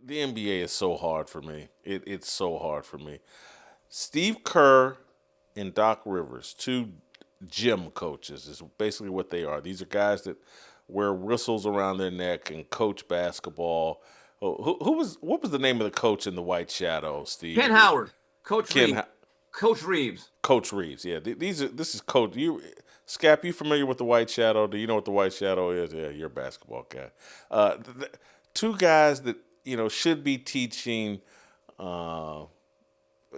the NBA is so hard for me. It's so hard for me. Steve Kerr and Doc Rivers, two gym coaches, is basically what they are. These are guys that wear whistles around their neck and coach basketball. Who was what was the name of the coach in the White Shadow, Steve? Ken Howard, Coach Ken Reeves, Coach Reeves. Coach Reeves. Yeah, this is Coach. Scap, you familiar with the White Shadow? Do you know what the White Shadow is? Yeah, you're a basketball guy. Two guys that should be teaching uh,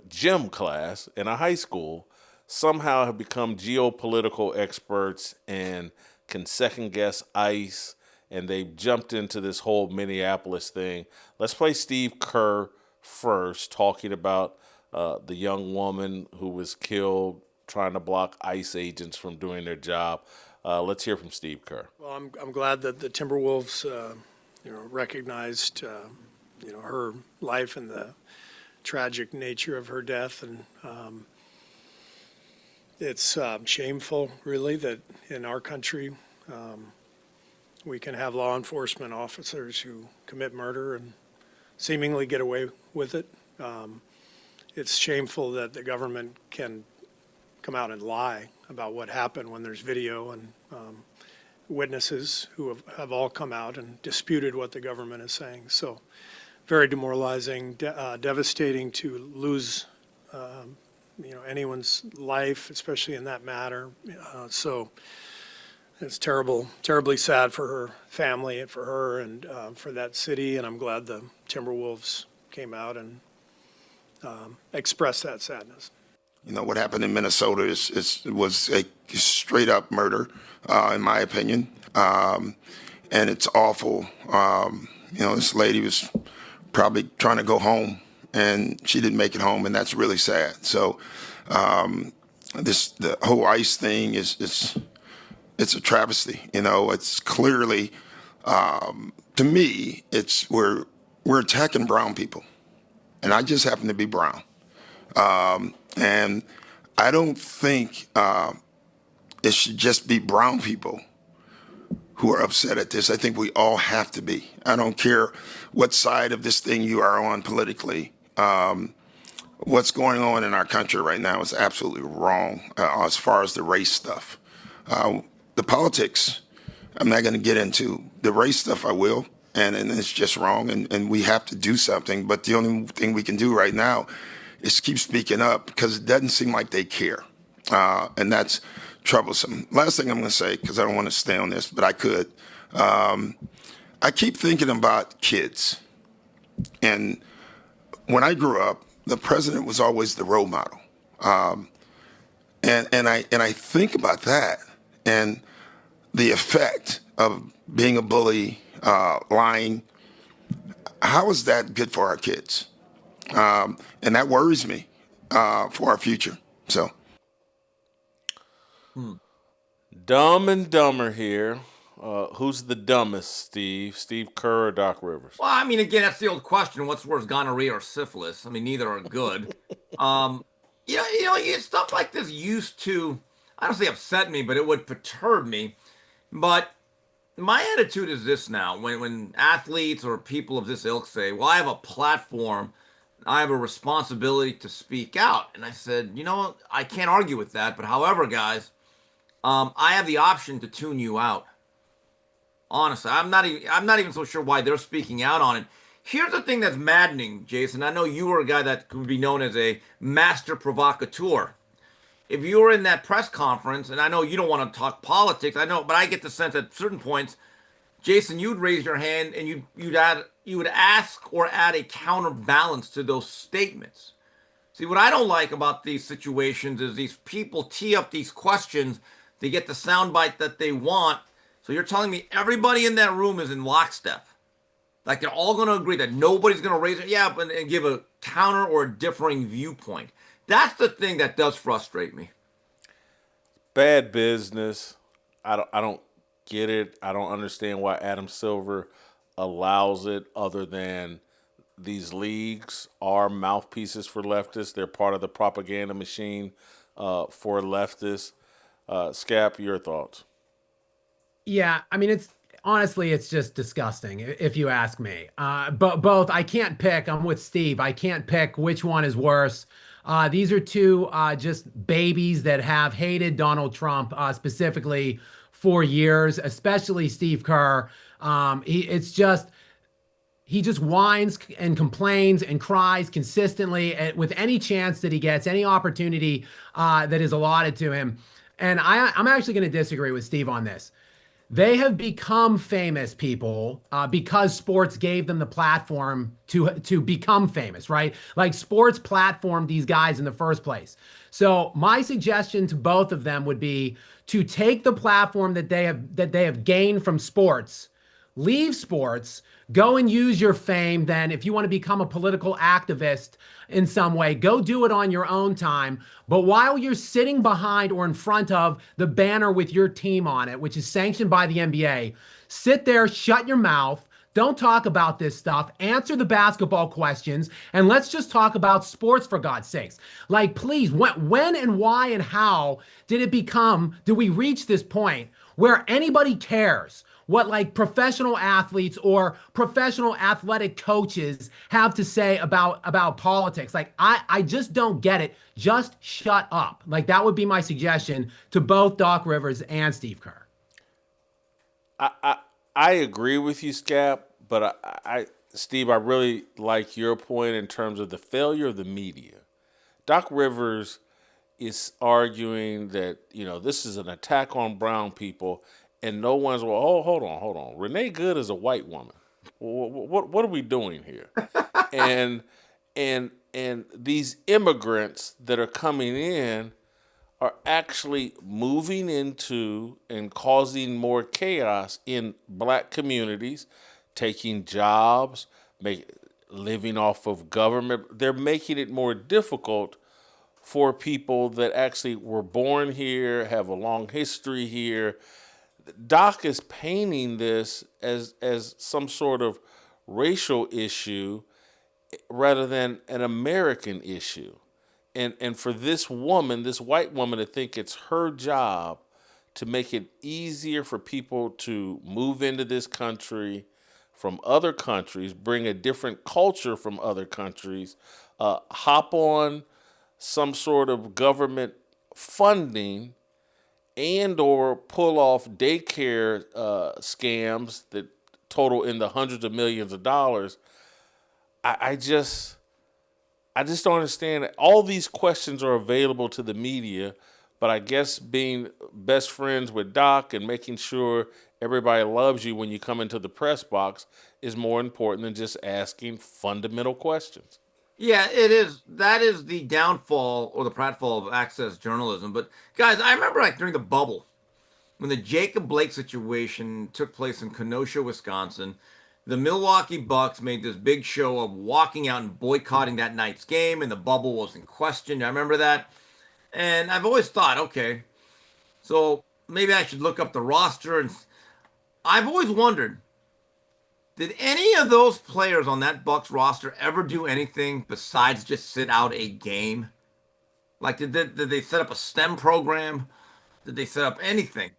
gym class in a high school somehow have become geopolitical experts and can second guess ICE, and they jumped into this whole Minneapolis thing. Let's play Steve Kerr first, talking about the young woman who was killed trying to block ICE agents from doing their job. Let's hear from Steve Kerr. Well, I'm glad that the Timberwolves, recognized, her life and the tragic nature of her death, and it's shameful, really, that in our country we can have law enforcement officers who commit murder and seemingly get away with it. It's shameful that the government can come out and lie about what happened when there's video and witnesses who have all come out and disputed what the government is saying. So very demoralizing, devastating to lose, anyone's life, especially in that matter. So it's terribly sad for her family and for her and for that city. And I'm glad the Timberwolves came out and expressed that sadness. What happened in Minnesota was a straight up murder, in my opinion, and it's awful. This lady was probably trying to go home, and she didn't make it home, and that's really sad. So, the whole ICE thing is it's a travesty. It's clearly, to me, we're attacking brown people, and I just happen to be brown. And I don't think it should just be brown people who are upset at this. I think we all have to be. I don't care what side of this thing you are on politically. What's going on in our country right now is absolutely wrong as far as the race stuff. The politics, I'm not going to get into. The race stuff, I will, and it's just wrong, and we have to do something. But the only thing we can do right now is keep speaking up because it doesn't seem like they care. And that's troublesome. Last thing I'm going to say, because I don't want to stay on this, but I could. I keep thinking about kids. And when I grew up, the president was always the role model. And I think about that and the effect of being a bully, lying. How is that good for our kids? And that worries me for our future. So, Dumb and Dumber here. Who's the dumbest, Steve? Steve Kerr or Doc Rivers? Well, I mean, again, that's the old question: what's worse, gonorrhea or syphilis? I mean, neither are good. Stuff like this used to, I don't say upset me, but it would perturb me. But my attitude is this now: when athletes or people of this ilk say, "Well, I have a platform." I have a responsibility to speak out. And I said, I can't argue with that. But however, guys, I have the option to tune you out. Honestly, I'm not even so sure why they're speaking out on it. Here's the thing that's maddening, Jason. I know you were a guy that could be known as a master provocateur. If you were in that press conference, and I know you don't want to talk politics, I know, but I get the sense at certain points, Jason, you'd raise your hand and you would ask or add a counterbalance to those statements. See, what I don't like about these situations is these people tee up these questions, they get the soundbite that they want. So you're telling me everybody in that room is in lockstep. Like they're all going to agree that nobody's going to raise it, and give a counter or a differing viewpoint. That's the thing that does frustrate me. Bad business. I don't get it. I don't understand why Adam Silver allows it, other than these leagues are mouthpieces for leftists. They're part of the propaganda machine for leftists. Scap, your thoughts? Yeah, I mean, it's honestly, it's just disgusting, if you ask me. But both, I can't pick. I'm with Steve. I can't pick which one is worse. These are two just babies that have hated Donald Trump specifically for years, especially Steve Kerr. He just whines and complains and cries consistently with any chance that he gets, any opportunity that is allotted to him. And I'm actually going to disagree with Steve on this. They have become famous people because sports gave them the platform to become famous, right? Like sports platformed these guys in the first place. So my suggestion to both of them would be to take the platform that they have gained from sports, leave sports, go and use your fame. Then if you want to become a political activist in some way, go do it on your own time. But while you're sitting behind or in front of the banner with your team on it, which is sanctioned by the NBA, sit there, shut your mouth. Don't talk about this stuff. Answer the basketball questions, and let's just talk about sports, for God's sakes. Like, please, when and why and how did we reach this point where anybody cares what like professional athletes or professional athletic coaches have to say about politics? Like, I just don't get it. Just shut up. Like, that would be my suggestion to both Doc Rivers and Steve Kerr. I agree with you, Scap, but Steve, I really like your point in terms of the failure of the media. Doc Rivers is arguing that, this is an attack on brown people, and no one's, hold on. Renee Good is a white woman. What are we doing here? and these immigrants that are coming in are actually moving into and causing more chaos in black communities, taking jobs, living off of government. They're making it more difficult for people that actually were born here, have a long history here. Doc is painting this as some sort of racial issue rather than an American issue. And for this woman, this white woman, to think it's her job to make it easier for people to move into this country from other countries, bring a different culture from other countries, hop on some sort of government funding and or pull off daycare scams that total in the hundreds of millions of dollars. I just don't understand. All these questions are available to the media, but I guess being best friends with Doc and making sure everybody loves you when you come into the press box is more important than just asking fundamental questions. Yeah, it is. That is the downfall or the pratfall of access journalism. But guys, I remember like during the bubble, when the Jacob Blake situation took place in Kenosha, Wisconsin, the Milwaukee Bucks made this big show of walking out and boycotting that night's game, and the bubble was in question. I remember that. And I've always thought, okay, so maybe I should look up the roster. And I've always wondered, did any of those players on that Bucks roster ever do anything besides just sit out a game? Like, did they set up a STEM program? Did they set up anything?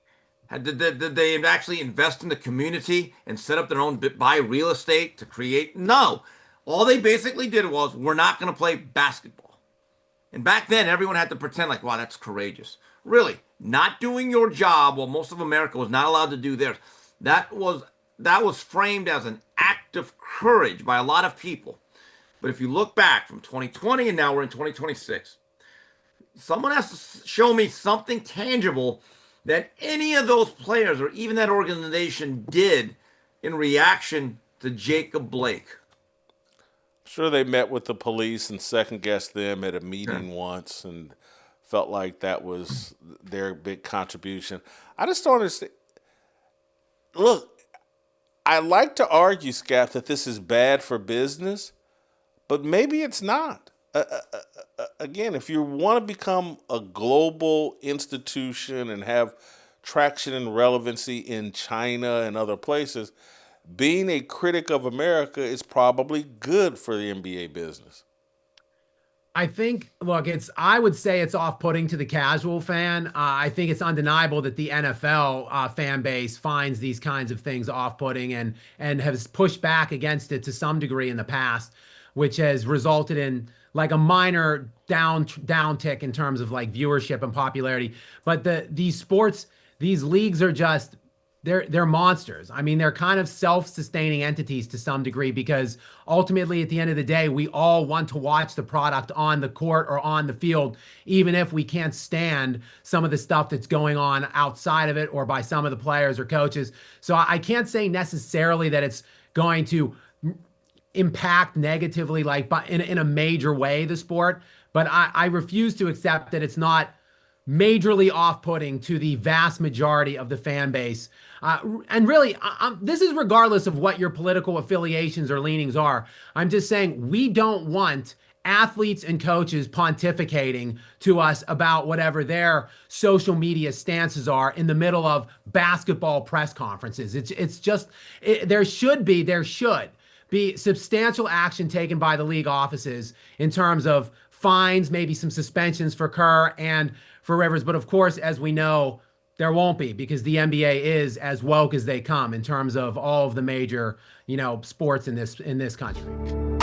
Did they actually invest in the community and set up their own buy real estate to create? No. All they basically did was, we're not going to play basketball. And back then, everyone had to pretend like, wow, that's courageous. Really, not doing your job while most of America was not allowed to do theirs. That was framed as an act of courage by a lot of people. But if you look back from 2020 and now we're in 2026, someone has to show me something tangible that any of those players or even that organization did in reaction to Jacob Blake. Sure, they met with the police and second-guessed them at a meeting once and felt like that was their big contribution. I just don't understand. Look, I like to argue, Scap, that this is bad for business, but maybe it's not. Again, if you want to become a global institution and have traction and relevancy in China and other places, being a critic of America is probably good for the NBA business. I think, look, I would say it's off-putting to the casual fan. I think it's undeniable that the NFL fan base finds these kinds of things off-putting and has pushed back against it to some degree in the past, which has resulted in like a minor downtick in terms of like viewership and popularity. But these leagues are just they're monsters. I mean, they're kind of self-sustaining entities to some degree because ultimately, at the end of the day, we all want to watch the product on the court or on the field, even if we can't stand some of the stuff that's going on outside of it or by some of the players or coaches. So I can't say necessarily that it's going to impact negatively, like in a major way, the sport, but I refuse to accept that it's not majorly off-putting to the vast majority of the fan base. And really, this is regardless of what your political affiliations or leanings are. I'm just saying we don't want athletes and coaches pontificating to us about whatever their social media stances are in the middle of basketball press conferences. There should be substantial action taken by the league offices in terms of fines, maybe some suspensions for Kerr and for Rivers. But of course, as we know, there won't be because the NBA is as woke as they come in terms of all of the major, sports in this country.